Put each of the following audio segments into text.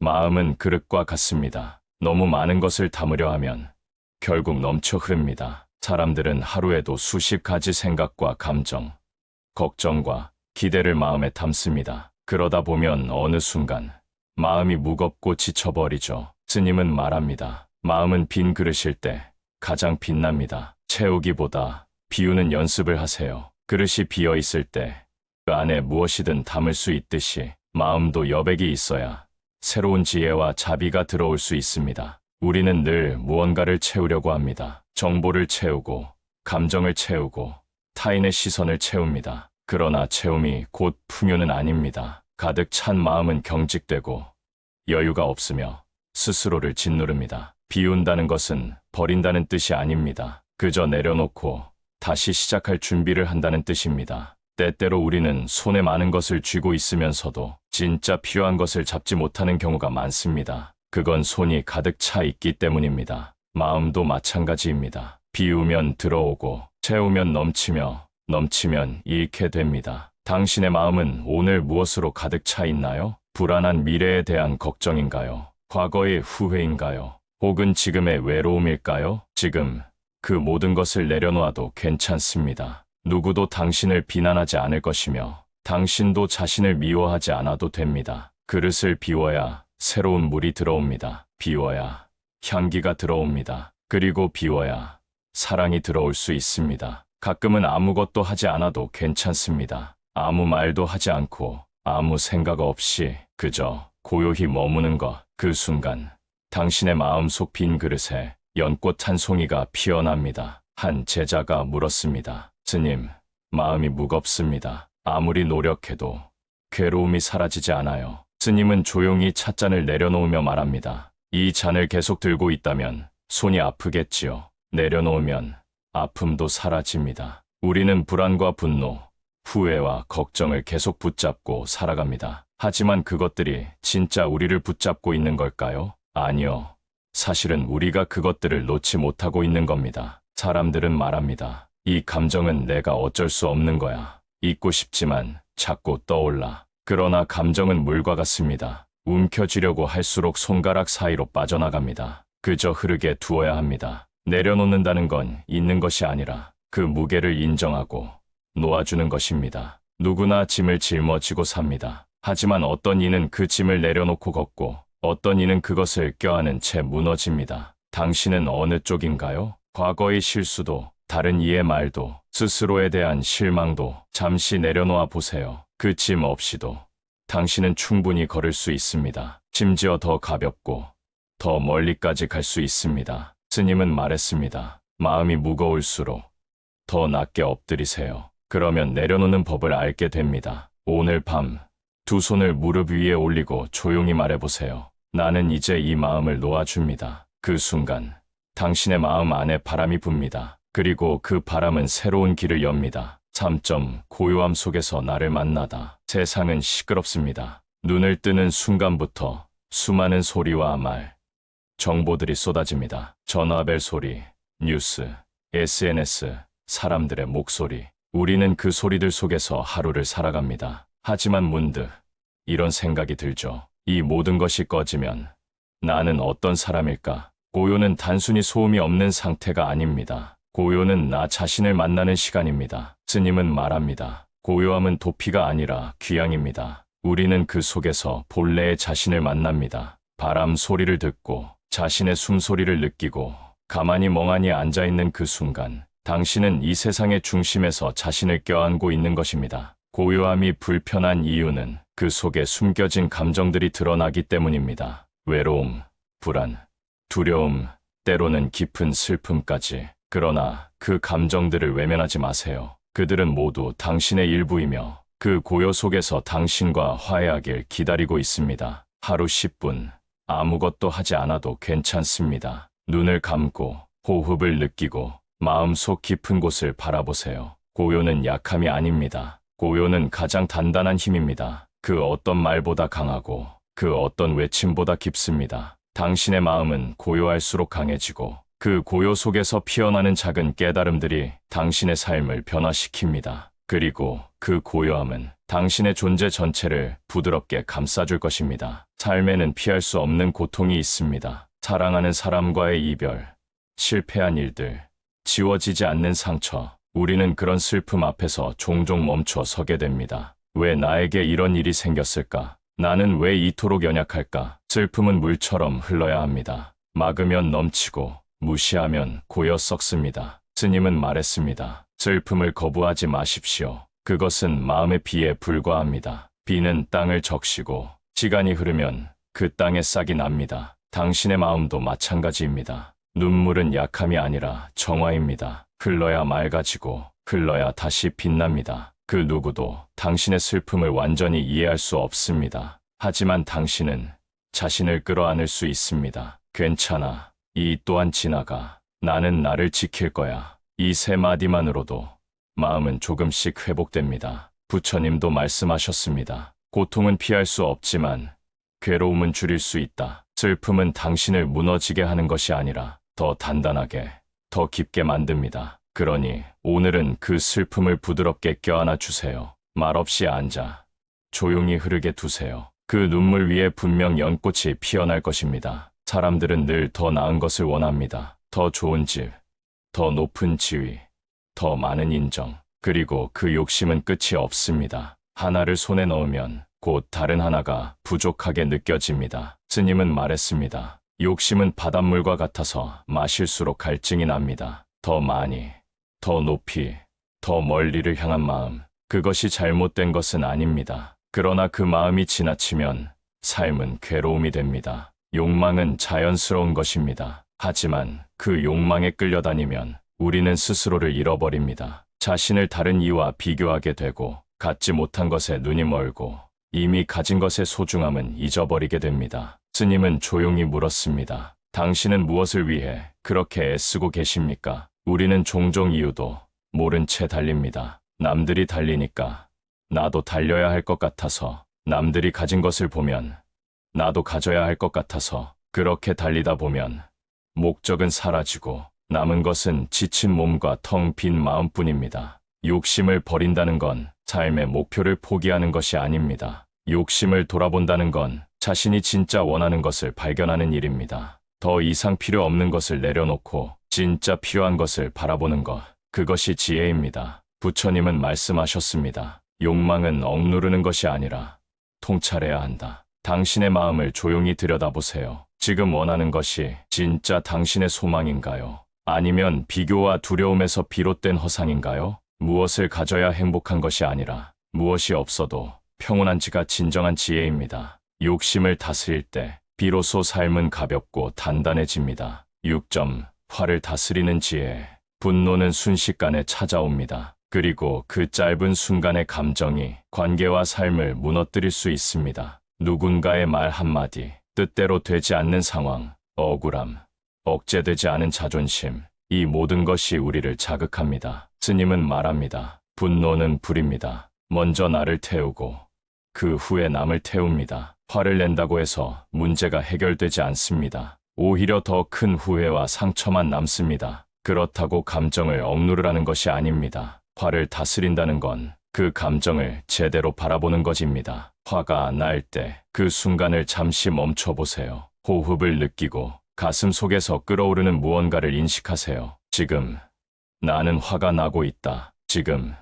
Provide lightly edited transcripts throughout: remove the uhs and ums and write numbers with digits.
마음은 그릇과 같습니다. 너무 많은 것을 담으려 하면 결국 넘쳐 흐릅니다. 사람들은 하루에도 수십 가지 생각과 감정, 걱정과 기대를 마음에 담습니다. 그러다 보면 어느 순간 마음이 무겁고 지쳐버리죠. 스님은 말합니다. 마음은 빈 그릇일 때 가장 빛납니다. 채우기보다 비우는 연습을 하세요. 그릇이 비어 있을 때 그 안에 무엇이든 담을 수 있듯이 마음도 여백이 있어야 새로운 지혜와 자비가 들어올 수 있습니다. 우리는 늘 무언가를 채우려고 합니다. 정보를 채우고, 감정을 채우고, 타인의 시선을 채웁니다. 그러나 채움이 곧 풍요는 아닙니다. 가득 찬 마음은 경직되고 여유가 없으며 스스로를 짓누릅니다. 비운다는 것은 버린다는 뜻이 아닙니다. 그저 내려놓고 다시 시작할 준비를 한다는 뜻입니다. 때때로 우리는 손에 많은 것을 쥐고 있으면서도 진짜 필요한 것을 잡지 못하는 경우가 많습니다. 그건 손이 가득 차 있기 때문입니다. 마음도 마찬가지입니다. 비우면 들어오고 채우면 넘치며 넘치면 잃게 됩니다. 당신의 마음은 오늘 무엇으로 가득 차 있나요? 불안한 미래에 대한 걱정인가요? 과거의 후회인가요? 혹은 지금의 외로움일까요? 지금 그 모든 것을 내려놓아도 괜찮습니다. 누구도 당신을 비난하지 않을 것이며 당신도 자신을 미워하지 않아도 됩니다. 그릇을 비워야 새로운 물이 들어옵니다. 비워야 향기가 들어옵니다. 그리고 비워야 사랑이 들어올 수 있습니다. 가끔은 아무것도 하지 않아도 괜찮습니다. 아무 말도 하지 않고 아무 생각 없이 그저 고요히 머무는 것. 그 순간 당신의 마음속 빈 그릇에 연꽃 한 송이가 피어납니다. 한 제자가 물었습니다. 스님, 마음이 무겁습니다. 아무리 노력해도 괴로움이 사라지지 않아요. 스님은 조용히 찻잔을 내려놓으며 말합니다. 이 잔을 계속 들고 있다면 손이 아프겠지요. 내려놓으면 아픔도 사라집니다. 우리는 불안과 분노, 후회와 걱정을 계속 붙잡고 살아갑니다. 하지만 그것들이 진짜 우리를 붙잡고 있는 걸까요? 아니요. 사실은 우리가 그것들을 놓지 못하고 있는 겁니다. 사람들은 말합니다. 이 감정은 내가 어쩔 수 없는 거야. 잊고 싶지만 자꾸 떠올라. 그러나 감정은 물과 같습니다. 움켜쥐려고 할수록 손가락 사이로 빠져나갑니다. 그저 흐르게 두어야 합니다. 내려놓는다는 건 있는 것이 아니라 그 무게를 인정하고 놓아주는 것입니다. 누구나 짐을 짊어지고 삽니다. 하지만 어떤 이는 그 짐을 내려놓고 걷고 어떤 이는 그것을 껴안은 채 무너집니다. 당신은 어느 쪽인가요? 과거의 실수도 다른 이의 말도 스스로에 대한 실망도 잠시 내려놓아 보세요. 그 짐 없이도 당신은 충분히 걸을 수 있습니다. 심지어 더 가볍고 더 멀리까지 갈 수 있습니다. 스님은 말했습니다. 마음이 무거울수록 더 낮게 엎드리세요. 그러면 내려놓는 법을 알게 됩니다. 오늘 밤 두 손을 무릎 위에 올리고 조용히 말해보세요. 나는 이제 이 마음을 놓아줍니다. 그 순간 당신의 마음 안에 바람이 붑니다. 그리고 그 바람은 새로운 길을 엽니다. 3점 고요함 속에서 나를 만나다. 세상은 시끄럽습니다. 눈을 뜨는 순간부터 수많은 소리와 말, 정보들이 쏟아집니다. 전화벨 소리, 뉴스, SNS, 사람들의 목소리. 우리는 그 소리들 속에서 하루를 살아갑니다. 하지만 문득 이런 생각이 들죠. 이 모든 것이 꺼지면 나는 어떤 사람일까? 고요는 단순히 소음이 없는 상태가 아닙니다. 고요는 나 자신을 만나는 시간입니다. 스님은 말합니다. 고요함은 도피가 아니라 귀향입니다. 우리는 그 속에서 본래의 자신을 만납니다. 바람 소리를 듣고 자신의 숨소리를 느끼고 가만히 멍하니 앉아있는 그 순간 당신은 이 세상의 중심에서 자신을 껴안고 있는 것입니다. 고요함이 불편한 이유는 그 속에 숨겨진 감정들이 드러나기 때문입니다. 외로움, 불안, 두려움, 때로는 깊은 슬픔까지. 그러나 그 감정들을 외면하지 마세요. 그들은 모두 당신의 일부이며 그 고요 속에서 당신과 화해하길 기다리고 있습니다. 하루 10분 아무것도 하지 않아도 괜찮습니다. 눈을 감고 호흡을 느끼고 마음속 깊은 곳을 바라보세요. 고요는 약함이 아닙니다. 고요는 가장 단단한 힘입니다. 그 어떤 말보다 강하고 그 어떤 외침보다 깊습니다. 당신의 마음은 고요할수록 강해지고 그 고요 속에서 피어나는 작은 깨달음들이 당신의 삶을 변화시킵니다. 그리고 그 고요함은 당신의 존재 전체를 부드럽게 감싸줄 것입니다. 삶에는 피할 수 없는 고통이 있습니다. 사랑하는 사람과의 이별, 실패한 일들, 지워지지 않는 상처. 우리는 그런 슬픔 앞에서 종종 멈춰 서게 됩니다. 왜 나에게 이런 일이 생겼을까? 나는 왜 이토록 연약할까? 슬픔은 물처럼 흘러야 합니다. 막으면 넘치고 무시하면 고여 썩습니다. 스님은 말했습니다. 슬픔을 거부하지 마십시오. 그것은 마음의 비에 불과합니다. 비는 땅을 적시고 시간이 흐르면 그 땅에 싹이 납니다. 당신의 마음도 마찬가지입니다. 눈물은 약함이 아니라 정화입니다. 흘러야 맑아지고 흘러야 다시 빛납니다. 그 누구도 당신의 슬픔을 완전히 이해할 수 없습니다. 하지만 당신은 자신을 끌어안을 수 있습니다. 괜찮아. 이 또한 지나가. 나는 나를 지킬 거야. 이 세 마디만으로도 마음은 조금씩 회복됩니다. 부처님도 말씀하셨습니다. 고통은 피할 수 없지만 괴로움은 줄일 수 있다. 슬픔은 당신을 무너지게 하는 것이 아니라 더 단단하게, 더 깊게 만듭니다. 그러니 오늘은 그 슬픔을 부드럽게 껴안아 주세요. 말없이 앉아 조용히 흐르게 두세요. 그 눈물 위에 분명 연꽃이 피어날 것입니다. 사람들은 늘 더 나은 것을 원합니다. 더 좋은 집, 더 높은 지위, 더 많은 인정. 그리고 그 욕심은 끝이 없습니다. 하나를 손에 넣으면 곧 다른 하나가 부족하게 느껴집니다. 스님은 말했습니다. 욕심은 바닷물과 같아서 마실수록 갈증이 납니다. 더 많이, 더 높이, 더 멀리를 향한 마음. 그것이 잘못된 것은 아닙니다. 그러나 그 마음이 지나치면 삶은 괴로움이 됩니다. 욕망은 자연스러운 것입니다. 하지만 그 욕망에 끌려다니면 우리는 스스로를 잃어버립니다. 자신을 다른 이와 비교하게 되고 갖지 못한 것에 눈이 멀고 이미 가진 것의 소중함은 잊어버리게 됩니다. 스님은 조용히 물었습니다. 당신은 무엇을 위해 그렇게 애쓰고 계십니까? 우리는 종종 이유도 모른 채 달립니다. 남들이 달리니까 나도 달려야 할 것 같아서, 남들이 가진 것을 보면 나도 가져야 할 것 같아서. 그렇게 달리다 보면 목적은 사라지고 남은 것은 지친 몸과 텅 빈 마음뿐입니다. 욕심을 버린다는 건 삶의 목표를 포기하는 것이 아닙니다. 욕심을 돌아본다는 건 자신이 진짜 원하는 것을 발견하는 일입니다. 더 이상 필요 없는 것을 내려놓고 진짜 필요한 것을 바라보는 것. 그것이 지혜입니다. 부처님은 말씀하셨습니다. 욕망은 억누르는 것이 아니라 통찰해야 한다. 당신의 마음을 조용히 들여다보세요. 지금 원하는 것이 진짜 당신의 소망인가요? 아니면 비교와 두려움에서 비롯된 허상인가요? 무엇을 가져야 행복한 것이 아니라 무엇이 없어도 평온한지가 진정한 지혜입니다. 욕심을 다스릴 때 비로소 삶은 가볍고 단단해집니다. 6점. 화를 다스리는 지혜. 분노는 순식간에 찾아옵니다. 그리고 그 짧은 순간의 감정이 관계와 삶을 무너뜨릴 수 있습니다. 누군가의 말 한마디, 뜻대로 되지 않는 상황, 억울함, 억제되지 않은 자존심, 이 모든 것이 우리를 자극합니다. 스님은 말합니다. 분노는 불입니다. 먼저 나를 태우고 그 후에 남을 태웁니다. 화를 낸다고 해서 문제가 해결되지 않습니다. 오히려 더 큰 후회와 상처만 남습니다. 그렇다고 감정을 억누르라는 것이 아닙니다. 화를 다스린다는 건 그 감정을 제대로 바라보는 것입니다. 화가 날 때 그 순간을 잠시 멈춰보세요. 호흡을 느끼고 가슴 속에서 끓어오르는 무언가를 인식하세요. 지금 나는 화가 나고 있다. 지금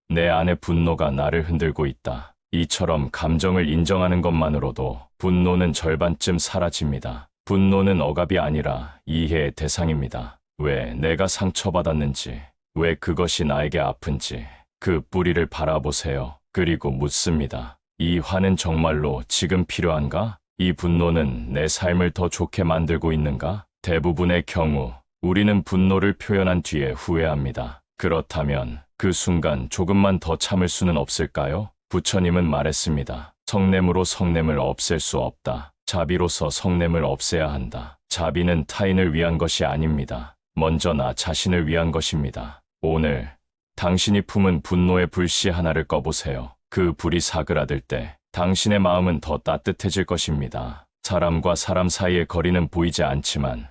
내 안의 분노가 나를 흔들고 있다. 이처럼 감정을 인정하는 것만으로도 분노는 절반쯤 사라집니다. 분노는 억압이 아니라 이해의 대상입니다. 왜 내가 상처받았는지, 왜 그것이 나에게 아픈지 그 뿌리를 바라보세요. 그리고 묻습니다. 이 화는 정말로 지금 필요한가? 이 분노는 내 삶을 더 좋게 만들고 있는가? 대부분의 경우 우리는 분노를 표현한 뒤에 후회합니다. 그렇다면 그 순간 조금만 더 참을 수는 없을까요? 부처님은 말했습니다. 성냄으로 성냄을 없앨 수 없다. 자비로서 성냄을 없애야 한다. 자비는 타인을 위한 것이 아닙니다. 먼저 나 자신을 위한 것입니다. 오늘 당신이 품은 분노의 불씨 하나를 꺼보세요. 그 불이 사그라들 때 당신의 마음은 더 따뜻해질 것입니다. 사람과 사람 사이의 거리는 보이지 않지만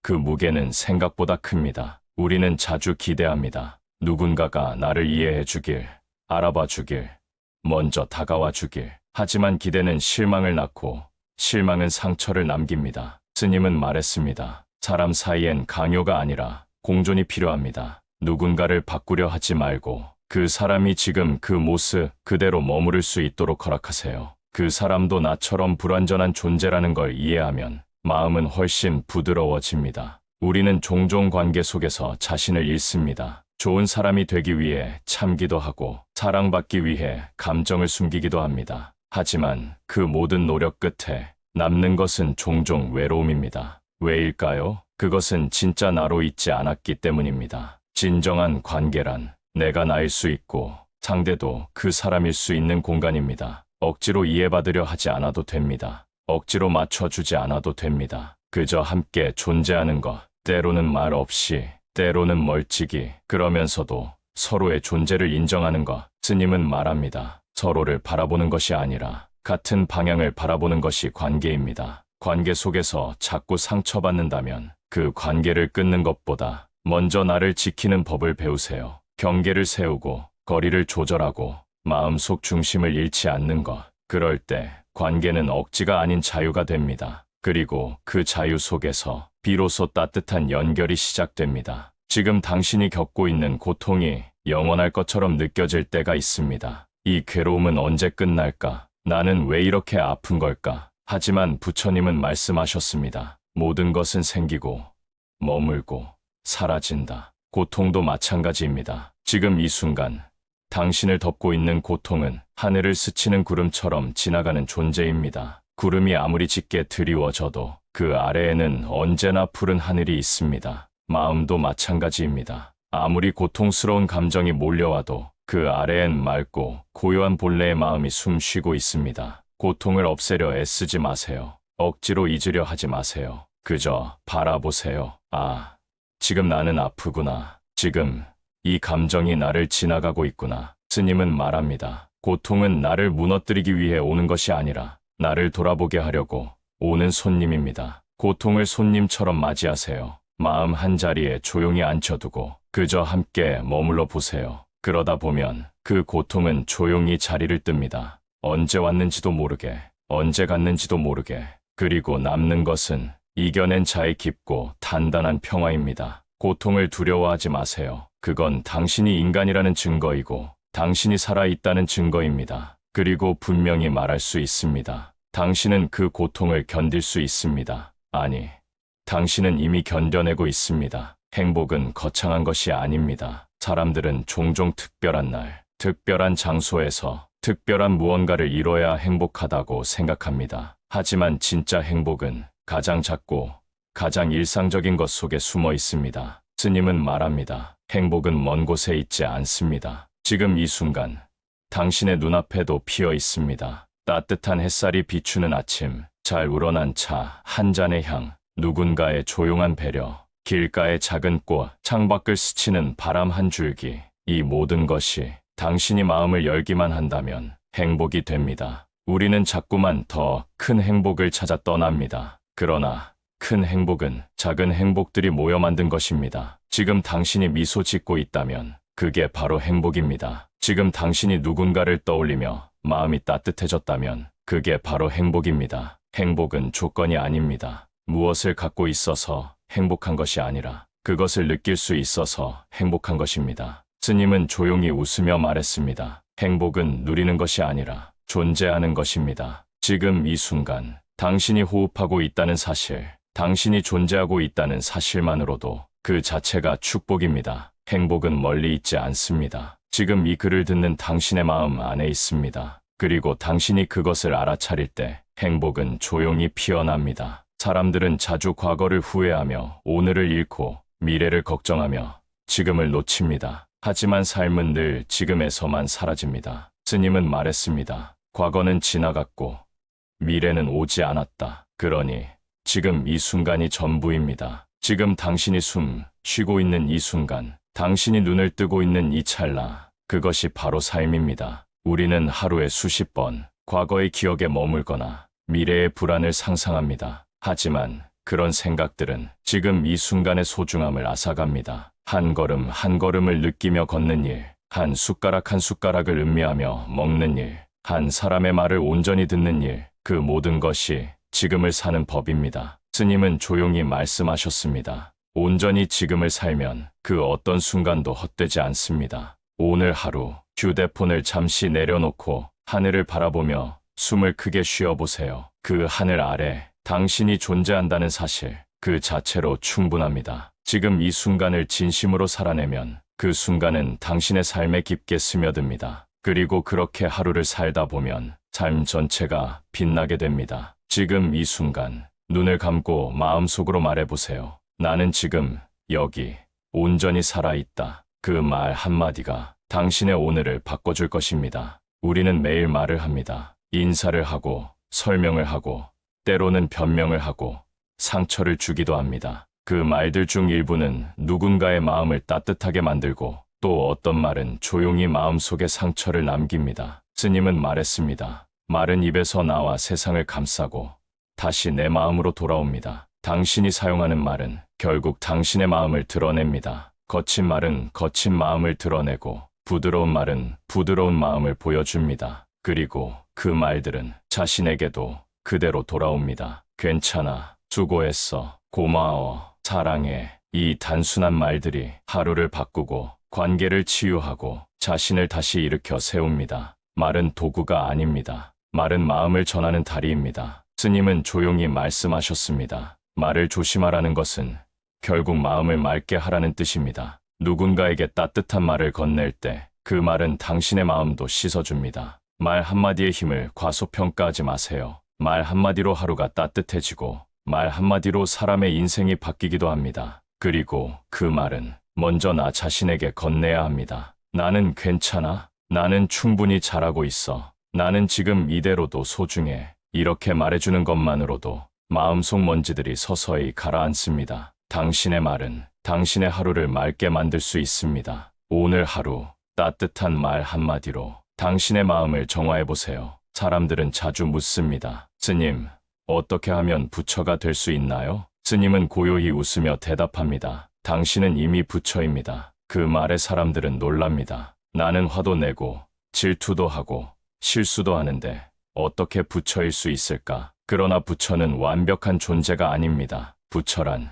그 무게는 생각보다 큽니다. 우리는 자주 기대합니다. 누군가가 나를 이해해 주길, 알아봐 주길, 먼저 다가와 주길. 하지만 기대는 실망을 낳고 실망은 상처를 남깁니다. 스님은 말했습니다. 사람 사이엔 강요가 아니라 공존이 필요합니다. 누군가를 바꾸려 하지 말고 그 사람이 지금 그 모습 그대로 머무를 수 있도록 허락하세요. 그 사람도 나처럼 불완전한 존재라는 걸 이해하면 마음은 훨씬 부드러워집니다. 우리는 종종 관계 속에서 자신을 잃습니다. 좋은 사람이 되기 위해 참기도 하고 사랑받기 위해 감정을 숨기기도 합니다. 하지만 그 모든 노력 끝에 남는 것은 종종 외로움입니다. 왜일까요? 그것은 진짜 나로 있지 않았기 때문입니다. 진정한 관계란 내가 나일 수 있고 상대도 그 사람일 수 있는 공간입니다. 억지로 이해받으려 하지 않아도 됩니다. 억지로 맞춰주지 않아도 됩니다. 그저 함께 존재하는 것, 때로는 말 없이, 때로는 멀찍이, 그러면서도 서로의 존재를 인정하는 것. 스님은 말합니다. 서로를 바라보는 것이 아니라 같은 방향을 바라보는 것이 관계입니다. 관계 속에서 자꾸 상처받는다면 그 관계를 끊는 것보다 먼저 나를 지키는 법을 배우세요. 경계를 세우고 거리를 조절하고 마음속 중심을 잃지 않는 것. 그럴 때 관계는 억지가 아닌 자유가 됩니다. 그리고 그 자유 속에서 비로소 따뜻한 연결이 시작됩니다. 지금 당신이 겪고 있는 고통이 영원할 것처럼 느껴질 때가 있습니다. 이 괴로움은 언제 끝날까? 나는 왜 이렇게 아픈 걸까? 하지만 부처님은 말씀하셨습니다. 모든 것은 생기고 머물고 사라진다. 고통도 마찬가지입니다. 지금 이 순간 당신을 덮고 있는 고통은 하늘을 스치는 구름처럼 지나가는 존재입니다. 구름이 아무리 짙게 드리워져도 그 아래에는 언제나 푸른 하늘이 있습니다. 마음도 마찬가지입니다. 아무리 고통스러운 감정이 몰려와도 그 아래엔 맑고 고요한 본래의 마음이 숨쉬고 있습니다. 고통을 없애려 애쓰지 마세요. 억지로 잊으려 하지 마세요. 그저 바라보세요. 아, 지금 나는 아프구나. 지금 이 감정이 나를 지나가고 있구나. 스님은 말합니다. 고통은 나를 무너뜨리기 위해 오는 것이 아니라 나를 돌아보게 하려고 오는 손님입니다. 고통을 손님처럼 맞이하세요. 마음 한자리에 조용히 앉혀두고 그저 함께 머물러 보세요. 그러다 보면 그 고통은 조용히 자리를 뜹니다. 언제 왔는지도 모르게, 언제 갔는지도 모르게. 그리고 남는 것은 이겨낸 자의 깊고 단단한 평화입니다. 고통을 두려워하지 마세요. 그건 당신이 인간이라는 증거이고 당신이 살아있다는 증거입니다. 그리고 분명히 말할 수 있습니다. 당신은 그 고통을 견딜 수 있습니다. 아니, 당신은 이미 견뎌내고 있습니다. 행복은 거창한 것이 아닙니다. 사람들은 종종 특별한 날, 특별한 장소에서 특별한 무언가를 이뤄야 행복하다고 생각합니다. 하지만 진짜 행복은 가장 작고 가장 일상적인 것 속에 숨어 있습니다. 스님은 말합니다. 행복은 먼 곳에 있지 않습니다. 지금 이 순간 당신의 눈앞에도 피어 있습니다. 따뜻한 햇살이 비추는 아침, 잘 우러난 차 한 잔의 향, 누군가의 조용한 배려, 길가의 작은 꽃, 창밖을 스치는 바람 한 줄기. 이 모든 것이 당신이 마음을 열기만 한다면 행복이 됩니다. 우리는 자꾸만 더 큰 행복을 찾아 떠납니다. 그러나 큰 행복은 작은 행복들이 모여 만든 것입니다. 지금 당신이 미소 짓고 있다면 그게 바로 행복입니다. 지금 당신이 누군가를 떠올리며 마음이 따뜻해졌다면 그게 바로 행복입니다. 행복은 조건이 아닙니다. 무엇을 갖고 있어서 행복한 것이 아니라 그것을 느낄 수 있어서 행복한 것입니다. 스님은 조용히 웃으며 말했습니다. 행복은 누리는 것이 아니라 존재하는 것입니다. 지금 이 순간 당신이 호흡하고 있다는 사실, 당신이 존재하고 있다는 사실만으로도 그 자체가 축복입니다. 행복은 멀리 있지 않습니다. 지금 이 글을 듣는 당신의 마음 안에 있습니다. 그리고 당신이 그것을 알아차릴 때 행복은 조용히 피어납니다. 사람들은 자주 과거를 후회하며 오늘을 잃고 미래를 걱정하며 지금을 놓칩니다. 하지만 삶은 늘 지금에서만 사라집니다. 스님은 말했습니다. 과거는 지나갔고 미래는 오지 않았다. 그러니 지금 이 순간이 전부입니다. 지금 당신이 숨 쉬고 있는 이 순간, 당신이 눈을 뜨고 있는 이 찰나, 그것이 바로 삶입니다. 우리는 하루에 수십 번 과거의 기억에 머물거나 미래의 불안을 상상합니다. 하지만 그런 생각들은 지금 이 순간의 소중함을 앗아갑니다. 한 걸음 한 걸음을 느끼며 걷는 일, 한 숟가락 한 숟가락을 음미하며 먹는 일, 한 사람의 말을 온전히 듣는 일, 그 모든 것이 지금을 사는 법입니다. 스님은 조용히 말씀하셨습니다. 온전히 지금을 살면 그 어떤 순간도 헛되지 않습니다. 오늘 하루 휴대폰을 잠시 내려놓고 하늘을 바라보며 숨을 크게 쉬어보세요. 그 하늘 아래 당신이 존재한다는 사실, 그 자체로 충분합니다. 지금 이 순간을 진심으로 살아내면 그 순간은 당신의 삶에 깊게 스며듭니다. 그리고 그렇게 하루를 살다 보면 삶 전체가 빛나게 됩니다. 지금 이 순간 눈을 감고 마음속으로 말해보세요. 나는 지금 여기 온전히 살아있다. 그 말 한마디가 당신의 오늘을 바꿔줄 것입니다. 우리는 매일 말을 합니다. 인사를 하고 설명을 하고 때로는 변명을 하고 상처를 주기도 합니다. 그 말들 중 일부는 누군가의 마음을 따뜻하게 만들고 또 어떤 말은 조용히 마음속에 상처를 남깁니다. 스님은 말했습니다. 말은 입에서 나와 세상을 감싸고 다시 내 마음으로 돌아옵니다. 당신이 사용하는 말은 결국 당신의 마음을 드러냅니다. 거친 말은 거친 마음을 드러내고 부드러운 말은 부드러운 마음을 보여줍니다. 그리고 그 말들은 자신에게도 그대로 돌아옵니다. 괜찮아, 수고했어, 고마워, 사랑해. 이 단순한 말들이 하루를 바꾸고 관계를 치유하고 자신을 다시 일으켜 세웁니다. 말은 도구가 아닙니다. 말은 마음을 전하는 다리입니다. 스님은 조용히 말씀하셨습니다. 말을 조심하라는 것은 결국 마음을 맑게 하라는 뜻입니다. 누군가에게 따뜻한 말을 건넬 때 그 말은 당신의 마음도 씻어줍니다. 말 한마디의 힘을 과소평가하지 마세요. 말 한마디로 하루가 따뜻해지고 말 한마디로 사람의 인생이 바뀌기도 합니다. 그리고 그 말은 먼저 나 자신에게 건네야 합니다. 나는 괜찮아. 나는 충분히 잘하고 있어. 나는 지금 이대로도 소중해. 이렇게 말해주는 것만으로도 마음속 먼지들이 서서히 가라앉습니다. 당신의 말은 당신의 하루를 맑게 만들 수 있습니다. 오늘 하루 따뜻한 말 한마디로 당신의 마음을 정화해보세요. 사람들은 자주 묻습니다. 스님, 어떻게 하면 부처가 될 수 있나요? 스님은 고요히 웃으며 대답합니다. 당신은 이미 부처입니다. 그 말에 사람들은 놀랍니다. 나는 화도 내고 질투도 하고 실수도 하는데 어떻게 부처일 수 있을까? 그러나 부처는 완벽한 존재가 아닙니다. 부처란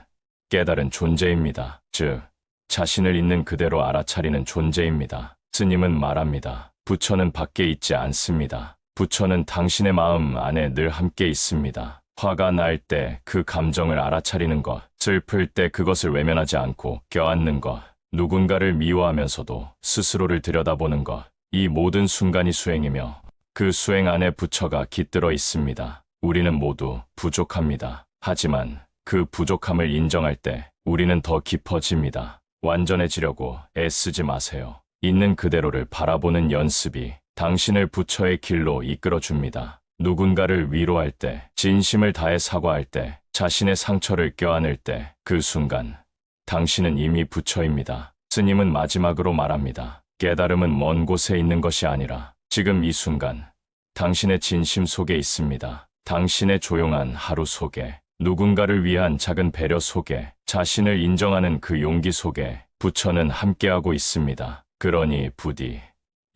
깨달은 존재입니다. 즉, 자신을 있는 그대로 알아차리는 존재입니다. 스님은 말합니다. 부처는 밖에 있지 않습니다. 부처는 당신의 마음 안에 늘 함께 있습니다. 화가 날 때 그 감정을 알아차리는 것, 슬플 때 그것을 외면하지 않고 껴안는 것, 누군가를 미워하면서도 스스로를 들여다보는 것, 이 모든 순간이 수행이며 그 수행 안에 부처가 깃들어 있습니다. 우리는 모두 부족합니다. 하지만 그 부족함을 인정할 때 우리는 더 깊어집니다. 완전해지려고 애쓰지 마세요. 있는 그대로를 바라보는 연습이 당신을 부처의 길로 이끌어줍니다. 누군가를 위로할 때, 진심을 다해 사과할 때, 자신의 상처를 껴안을 때, 그 순간 당신은 이미 부처입니다. 스님은 마지막으로 말합니다. 깨달음은 먼 곳에 있는 것이 아니라 지금 이 순간 당신의 진심 속에 있습니다. 당신의 조용한 하루 속에, 누군가를 위한 작은 배려 속에, 자신을 인정하는 그 용기 속에 부처는 함께하고 있습니다. 그러니 부디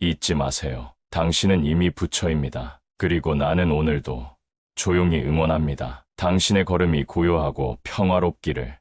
잊지 마세요. 당신은 이미 부처입니다. 그리고 나는 오늘도 조용히 응원합니다. 당신의 걸음이 고요하고 평화롭기를.